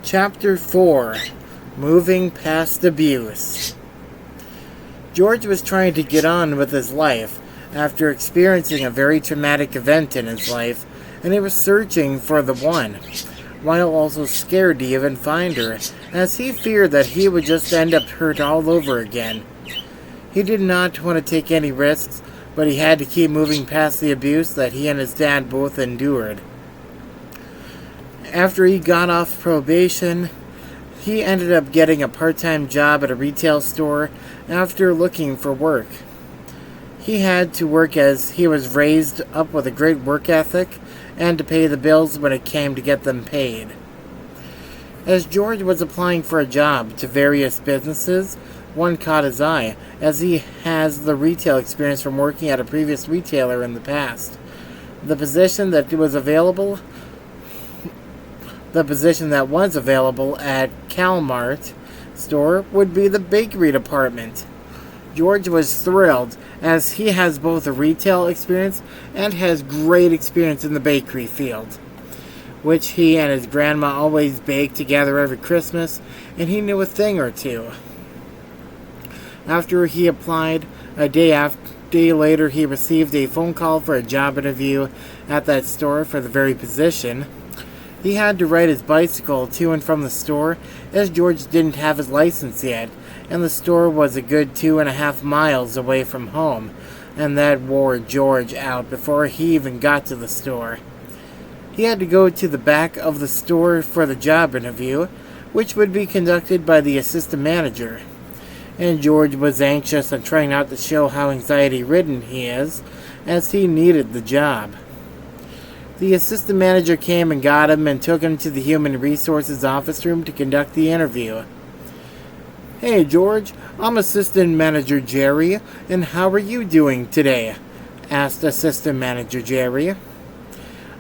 Chapter 4. Moving Past Abuse. George was trying to get on with his life after experiencing a very traumatic event in his life, and he was searching for the one, while also scared to even find her, as he feared that he would just end up hurt all over again. He did not want to take any risks, but he had to keep moving past the abuse that he and his dad both endured. After he got off probation, he ended up getting a part-time job at a retail store after looking for work. He had to work as he was raised up with a great work ethic and to pay the bills when it came to get them paid. As George was applying for a job to various businesses, one caught his eye, as he has the retail experience from working at a previous retailer in the past. The position that was available at Calmart store would be the bakery department. George was thrilled, as he has both a retail experience and has great experience in the bakery field, which he and his grandma always baked together every Christmas, and he knew a thing or two. After he applied, a day later he received a phone call for a job interview at that store for the very position. He had to ride his bicycle to and from the store, as George didn't have his license yet, and the store was a good 2.5 miles away from home, and that wore George out before he even got to the store. He had to go to the back of the store for the job interview, which would be conducted by the assistant manager, and George was anxious and trying not to show how anxiety-ridden he is, as he needed the job. The assistant manager came and got him and took him to the human resources office room to conduct the interview. "Hey, George, I'm Assistant Manager Jerry, and how are you doing today?" asked Assistant Manager Jerry.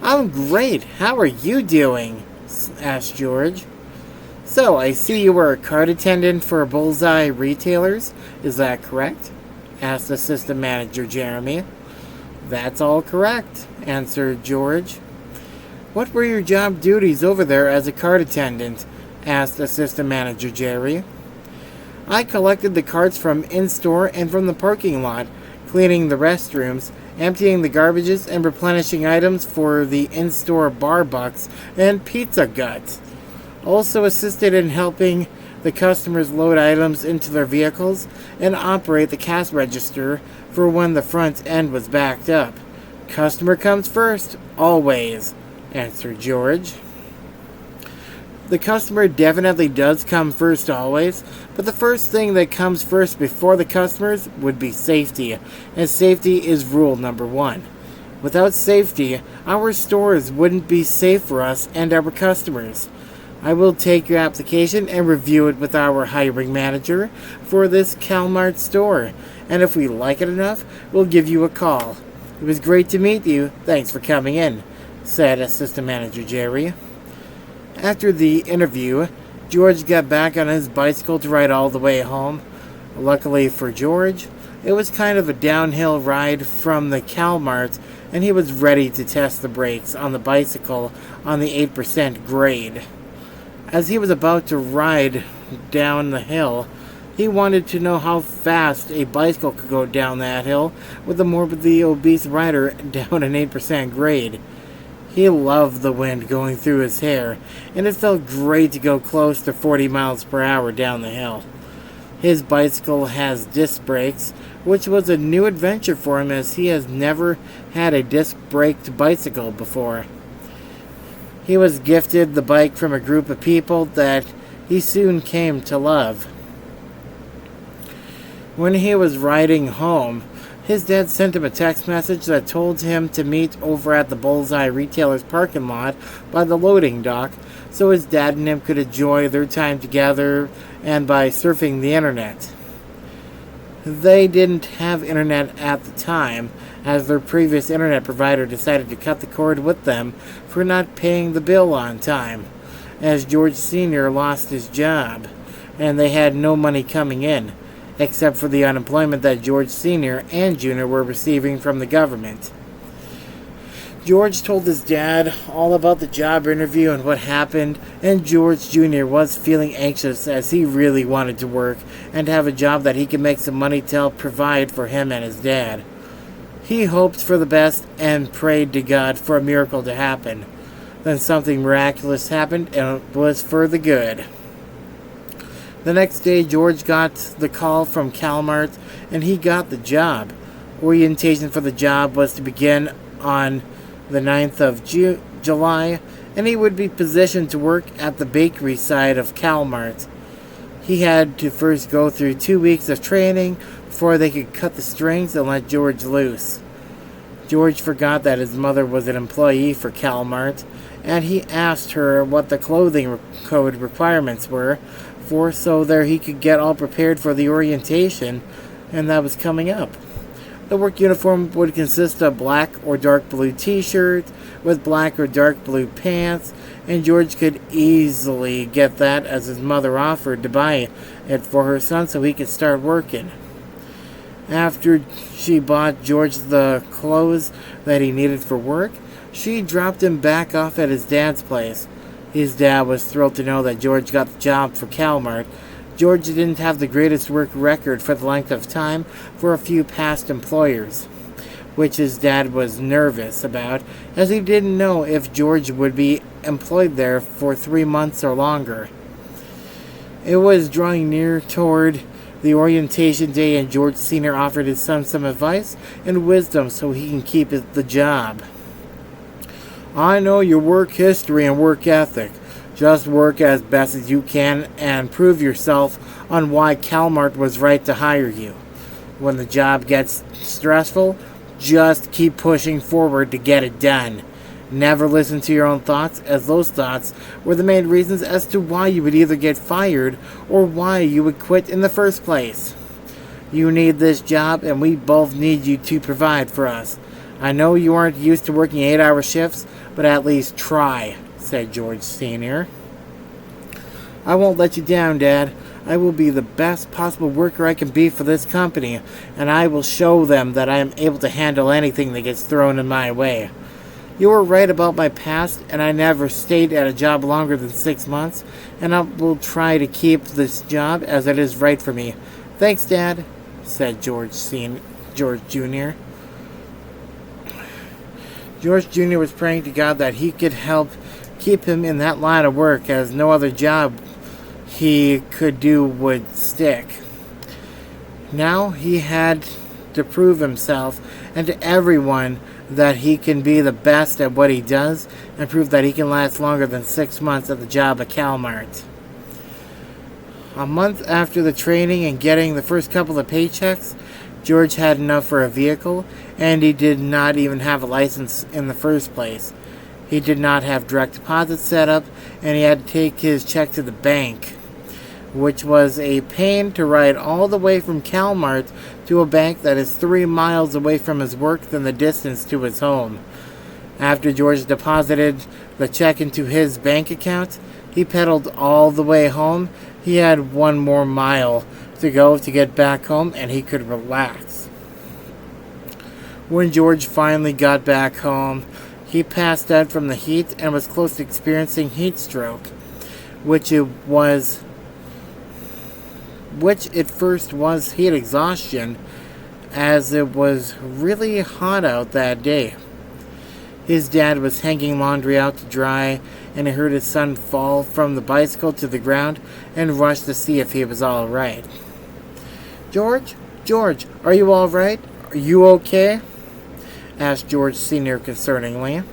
"I'm great. How are you doing?" asked George. "So, I see you were a cart attendant for Bullseye Retailers. Is that correct?" asked Assistant Manager Jeremy. "That's all correct," answered George. "What were your job duties over there as a cart attendant?" asked Assistant Manager Jerry. "I collected the carts from in-store and from the parking lot, cleaning the restrooms, emptying the garbages, and replenishing items for the in-store bar bucks and pizza guts. Also assisted in helping the customers load items into their vehicles and operate the cash register for when the front end was backed up. Customer comes first, always," answered George. "The customer definitely does come first always, but the first thing that comes first before the customers would be safety, and safety is rule number 1. Without safety, our stores wouldn't be safe for us and our customers. I will take your application and review it with our hiring manager for this Calmart store, and if we like it enough, we'll give you a call. It was great to meet you. Thanks for coming in," said Assistant Manager Jerry. After the interview, George got back on his bicycle to ride all the way home. Luckily for George, it was kind of a downhill ride from the Calmart, and he was ready to test the brakes on the bicycle on the 8% grade. As he was about to ride down the hill, he wanted to know how fast a bicycle could go down that hill with a morbidly obese rider down an 8% grade. He loved the wind going through his hair, and it felt great to go close to 40 miles per hour down the hill. His bicycle has disc brakes, which was a new adventure for him, as he has never had a disc-braked bicycle before. He was gifted the bike from a group of people that he soon came to love. When he was riding home, his dad sent him a text message that told him to meet over at the Bullseye Retailers parking lot by the loading dock, so his dad and him could enjoy their time together and by surfing the internet. They didn't have internet at the time, as their previous internet provider decided to cut the cord with them for not paying the bill on time, as George Sr. lost his job, and they had no money coming in, except for the unemployment that George Sr. and Jr. were receiving from the government. George told his dad all about the job interview and what happened, and George Jr. was feeling anxious as he really wanted to work and have a job that he could make some money to help provide for him and his dad. He hoped for the best and prayed to God for a miracle to happen. Then something miraculous happened, and it was for the good. The next day, George got the call from Calmart, and he got the job. Orientation for the job was to begin on the 9th of July, and he would be positioned to work at the bakery side of Calmart. He had to first go through 2 weeks of training before they could cut the strings and let George loose. George forgot that his mother was an employee for Calmart, and he asked her what the clothing code requirements were so there he could get all prepared for the orientation, and that was coming up. The work uniform would consist of black or dark blue t-shirt with black or dark blue pants, and George could easily get that as his mother offered to buy it for her son so he could start working. After she bought George the clothes that he needed for work, she dropped him back off at his dad's place. His dad was thrilled to know that George got the job for Calmart. George didn't have the greatest work record for the length of time for a few past employers, which his dad was nervous about, as he didn't know if George would be employed there for 3 months or longer. It was drawing near toward the orientation day, and George Sr. offered his son some advice and wisdom so he can keep the job. I know your work history and work ethic. Just work as best as you can and prove yourself on why Calmart was right to hire you. When the job gets stressful, just keep pushing forward to get it done. Never listen to your own thoughts, as those thoughts were the main reasons as to why you would either get fired or why you would quit in the first place. You need this job, and we both need you to provide for us. I know you aren't used to working 8-hour shifts, but at least try, said George Sr. I won't let you down, Dad. I will be the best possible worker I can be for this company, and I will show them that I am able to handle anything that gets thrown in my way. You were right about my past, and I never stayed at a job longer than 6 months, and I will try to keep this job as it is right for me. Thanks, Dad, said George Jr. George Jr. was praying to God that he could help keep him in that line of work, as no other job he could do would stick. Now he had to prove himself and to everyone that he can be the best at what he does and prove that he can last longer than 6 months at the job at Calmart. A month after the training and getting the first couple of paychecks, George had enough for a vehicle, and he did not even have a license in the first place. He did not have direct deposit set up, and he had to take his check to the bank, which was a pain to ride all the way from Calmart to a bank that is 3 miles away from his work than the distance to his home. After George deposited the check into his bank account, he pedaled all the way home. He had 1 more mile to go to get back home, and he could relax. When George finally got back home, he passed out from the heat and was close to experiencing heat stroke, which at first was heat exhaustion, as it was really hot out that day. His dad was hanging laundry out to dry, and he heard his son fall from the bicycle to the ground and rushed to see if he was all right. George, are you all right? Are you okay? Asked George Sr. concerningly.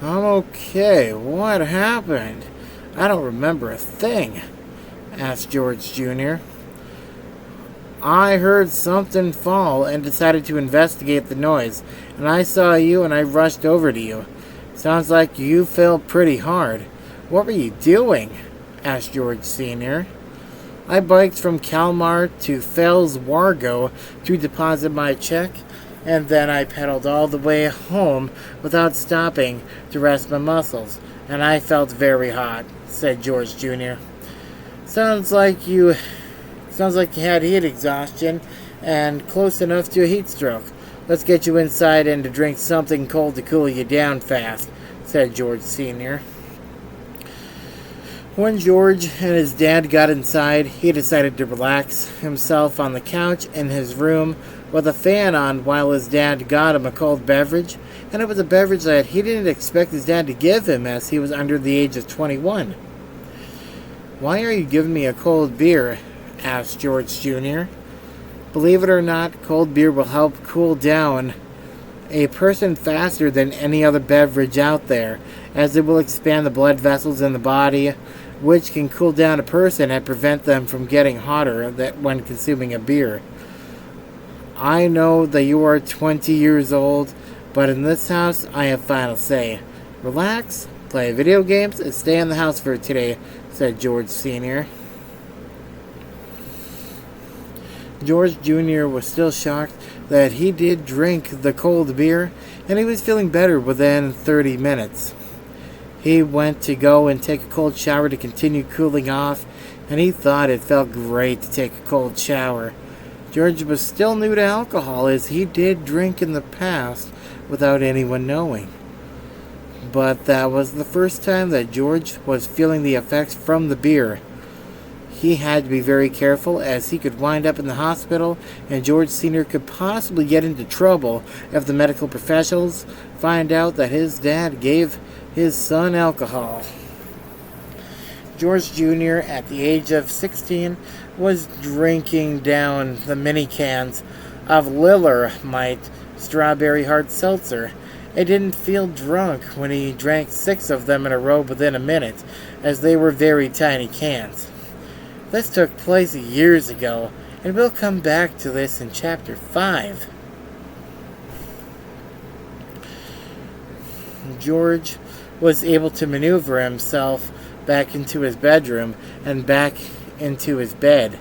I'm okay. What happened? I don't remember a thing, asked George Jr. I heard something fall and decided to investigate the noise, and I saw you and I rushed over to you. Sounds like you fell pretty hard. What were you doing? Asked George Sr. I biked from Calmart to Fells Wargo to deposit my check, and then I pedaled all the way home without stopping to rest my muscles, and I felt very hot, said George Jr. Sounds like you had heat exhaustion and close enough to a heat stroke. Let's get you inside and to drink something cold to cool you down fast, said George Sr. When George and his dad got inside, he decided to relax himself on the couch in his room with a fan on while his dad got him a cold beverage, and it was a beverage that he didn't expect his dad to give him as he was under the age of 21. "Why are you giving me a cold beer?" asked George Jr. "Believe it or not, cold beer will help cool down a person faster than any other beverage out there, as it will expand the blood vessels in the body, which can cool down a person and prevent them from getting hotter when consuming a beer. I know that you are 20 years old, but in this house, I have final say. Relax, play video games, and stay in the house for today," said George Sr. George Jr. was still shocked that he did drink the cold beer, and he was feeling better within 30 minutes. He went to go and take a cold shower to continue cooling off, and he thought it felt great to take a cold shower. George was still new to alcohol, as he did drink in the past without anyone knowing. But that was the first time that George was feeling the effects from the beer. He had to be very careful, as he could wind up in the hospital, and George Sr. could possibly get into trouble if the medical professionals find out that his dad gave his son alcohol. George Jr., at the age of 16, was drinking down the mini cans of Lillermite strawberry hard seltzer. It didn't feel drunk when he drank 6 of them in a row within a minute, as they were very tiny cans. This took place years ago, and we'll come back to this in Chapter 5. George was able to maneuver himself back into his bedroom and back into his bed,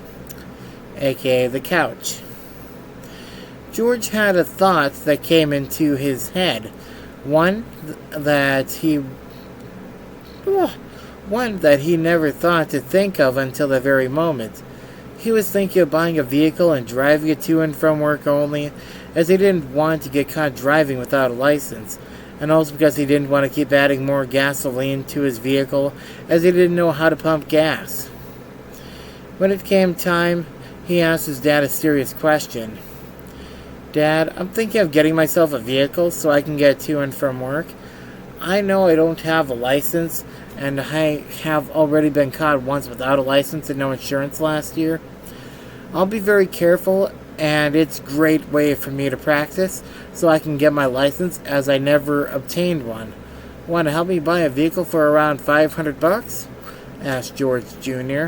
aka the couch. George had a thought that came into his head, one that he never thought to think of until the very moment. He was thinking of buying a vehicle and driving it to and from work only, as he didn't want to get caught driving without a license, and also because he didn't want to keep adding more gasoline to his vehicle, as he didn't know how to pump gas. When it came time, he asked his dad a serious question. "Dad, I'm thinking of getting myself a vehicle so I can get to and from work. I know I don't have a license, and I have already been caught once without a license and no insurance last year. I'll be very careful, and it's a great way for me to practice so I can get my license, as I never obtained one. Want to help me buy a vehicle for around $500? Asked George Jr.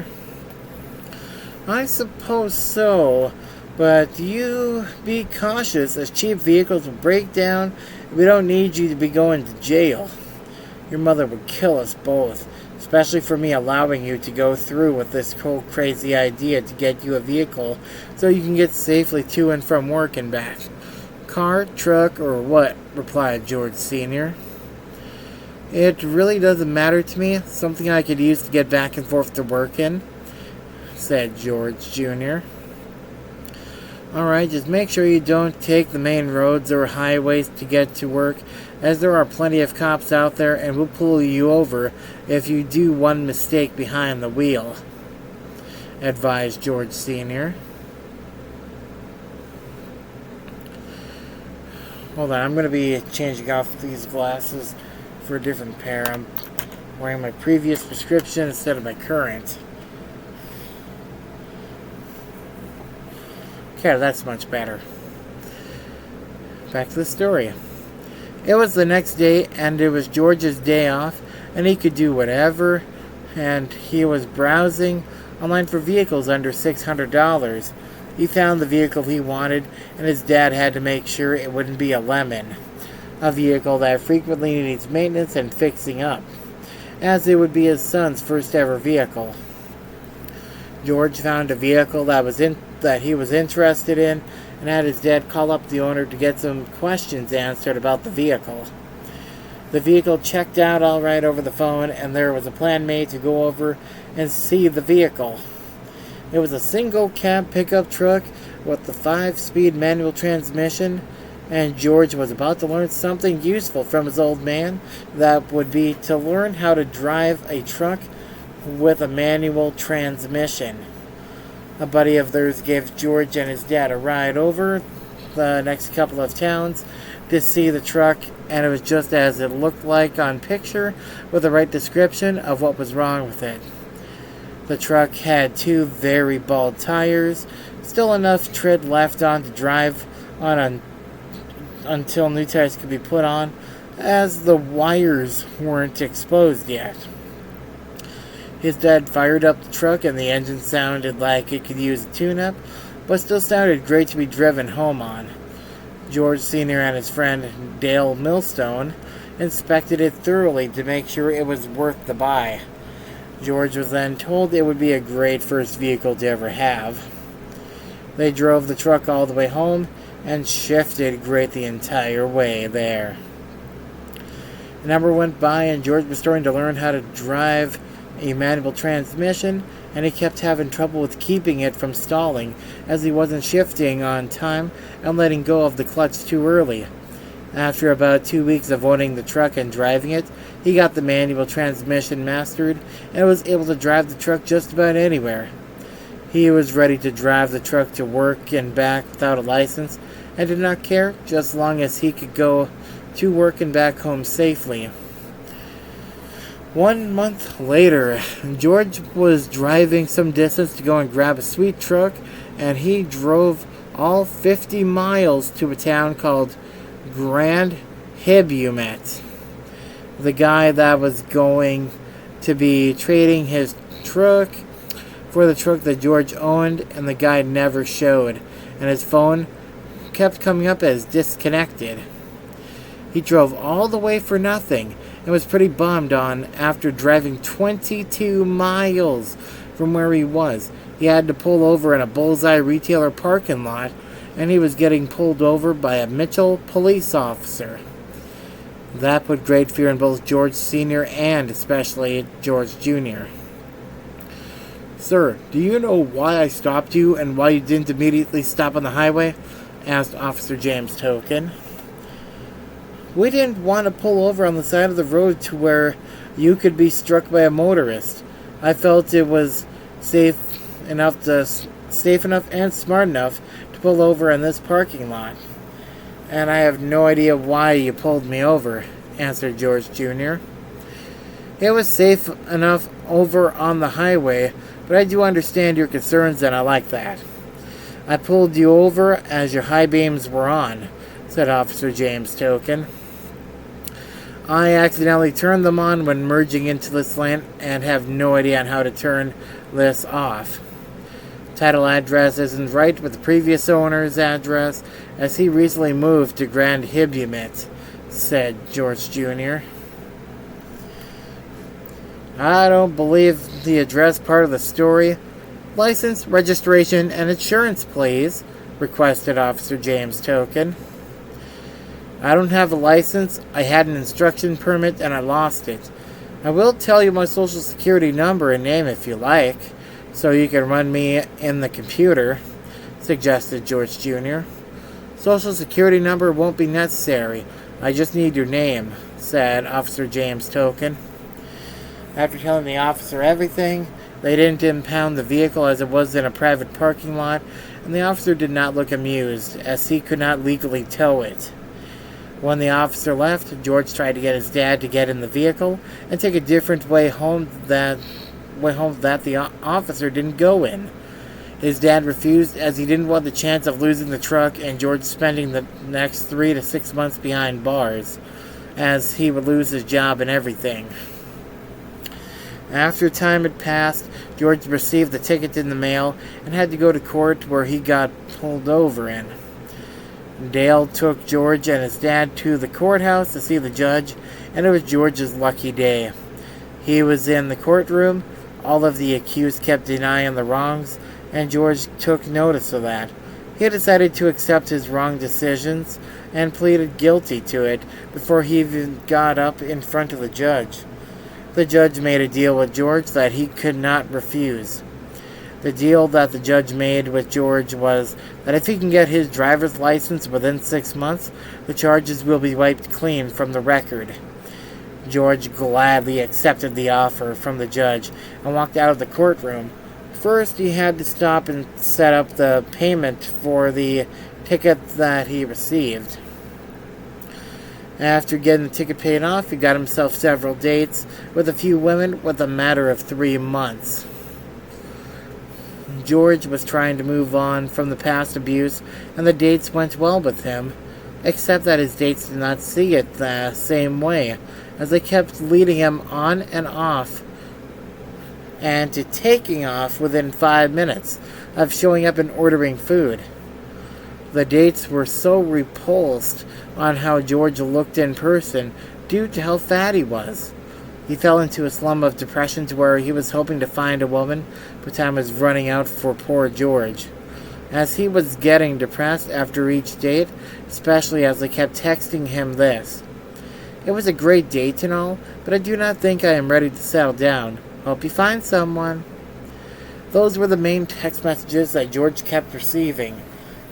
"I suppose so, but you be cautious, as cheap vehicles will break down. We don't need you to be going to jail. Your mother would kill us both, especially for me allowing you to go through with this whole crazy idea to get you a vehicle so you can get safely to and from work and back. Car, truck, or what?" replied George Sr. "It really doesn't matter to me. Something I could use to get back and forth to work in," said George Jr. "Alright, just make sure you don't take the main roads or highways to get to work, as there are plenty of cops out there and will pull you over if you do one mistake behind the wheel," advised George Sr. Hold on, I'm going to be changing off these glasses for a different pair. I'm wearing my previous prescription instead of my current. Okay, that's much better. Back to the story. It was the next day, and it was George's day off, and he could do whatever, and he was browsing online for vehicles under $600. He found the vehicle he wanted, and his dad had to make sure it wouldn't be a lemon, a vehicle that frequently needs maintenance and fixing up, as it would be his son's first ever vehicle. George found a vehicle that he was interested in, and had his dad call up the owner to get some questions answered about the vehicle. The vehicle checked out all right over the phone, and there was a plan made to go over and see the vehicle. It was a single cab pickup truck with the 5-speed manual transmission. and George was about to learn something useful from his old man. That would be to learn how to drive a truck with a manual transmission. A buddy of theirs gave George and his dad a ride over the next couple of towns to see the truck, and it was just as it looked like on picture, with the right description of what was wrong with it. The truck had two very bald tires, still enough tread left on to drive on until new tires could be put on, as the wires weren't exposed yet. His dad fired up the truck, and the engine sounded like it could use a tune-up, but still sounded great to be driven home on. George Sr. and his friend Dale Millstone inspected it thoroughly to make sure it was worth the buy. George was then told it would be a great first vehicle to ever have. They drove the truck all the way home and shifted great the entire way there. An hour went by, and George was starting to learn how to drive a manual transmission, and he kept having trouble with keeping it from stalling, as he wasn't shifting on time and letting go of the clutch too early. After about 2 weeks of owning the truck and driving it, he got the manual transmission mastered and was able to drive the truck just about anywhere. He was ready to drive the truck to work and back without a license, and did not care, just as long as he could go to work and back home safely. 1 month later, George was driving some distance to go and grab a sweet truck, and he drove all 50 miles to a town called Grand Hibumet. The guy that was going to be trading his truck for the truck that George owned, and the guy never showed, and his phone kept coming up as disconnected. He drove all the way for nothing and was pretty bummed on after driving 22 miles from where he was. He had to pull over in a Bullseye retailer parking lot, and he was getting pulled over by a Mitchell police officer. That put great fear in both George Sr. and especially George Jr. "Sir, do you know why I stopped you and why you didn't immediately stop on the highway?" asked Officer James Token. "We didn't want to pull over on the side of the road to where you could be struck by a motorist. I felt it was safe enough and smart enough to pull over in this parking lot. And I have no idea why you pulled me over," answered George Jr. "It was safe enough over on the highway, but I do understand your concerns, and I like that. I pulled you over as your high beams were on," said Officer James Token. "I accidentally turned them on when merging into this lane and have no idea on how to turn this off. Title address isn't right with the previous owner's address, as he recently moved to Grand Hibumet," said George Jr. "I don't believe the address part of the story. License, registration, and insurance, please," requested Officer James Token. "I don't have a license. I had an instruction permit and I lost it. I will tell you my social security number and name if you like, so you can run me in the computer," suggested George Jr. "Social security number won't be necessary. I just need your name," said Officer James Token. After telling the officer everything, they didn't impound the vehicle as it was in a private parking lot, and the officer did not look amused, as he could not legally tow it. When the officer left, George tried to get his dad to get in the vehicle and take a different way home that the officer didn't go in. His dad refused, as he didn't want the chance of losing the truck and George spending the next 3 to 6 months behind bars, as he would lose his job and everything. After time had passed, George received the ticket in the mail and had to go to court, where he got pulled over in. Dale took George and his dad to the courthouse to see the judge, and it was George's lucky day. He was in the courtroom. All of the accused kept denying the wrongs, and George took notice of that. He decided to accept his wrong decisions and pleaded guilty to it before he even got up in front of the judge. The judge made a deal with George that he could not refuse. The deal that the judge made with George was that if he can get his driver's license within 6 months, the charges will be wiped clean from the record. George gladly accepted the offer from the judge and walked out of the courtroom. First, he had to stop and set up the payment for the ticket that he received. After getting the ticket paid off, he got himself several dates with a few women within a matter of 3 months. George was trying to move on from the past abuse, and the dates went well with him, except that his dates did not see it the same way, as they kept leading him on and off, and to taking off within 5 minutes of showing up and ordering food. The dates were so repulsed on how George looked in person due to how fat he was. He fell into a slump of depression to where he was hoping to find a woman, but time was running out for poor George. As he was getting depressed after each date, especially as they kept texting him this: "It was a great date and all, but I do not think I am ready to settle down. Hope you find someone." Those were the main text messages that George kept receiving.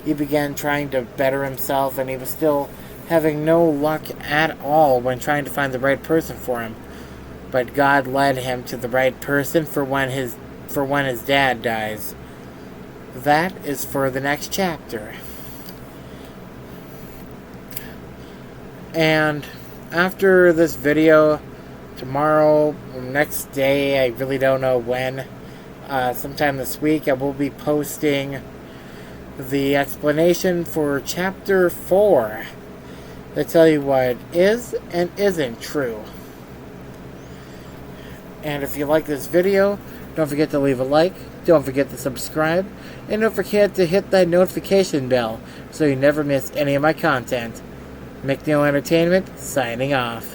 He began trying to better himself, and he was still having no luck at all when trying to find the right person for him. But God led him to the right person for when his dad dies. That is for the next chapter. And after this video, tomorrow, next day, I really don't know when, sometime this week, I will be posting the explanation for Chapter 4. They tell you what is and isn't true. And if you like this video, don't forget to leave a like, don't forget to subscribe, and don't forget to hit that notification bell so you never miss any of my content. McNiel Entertainment, signing off.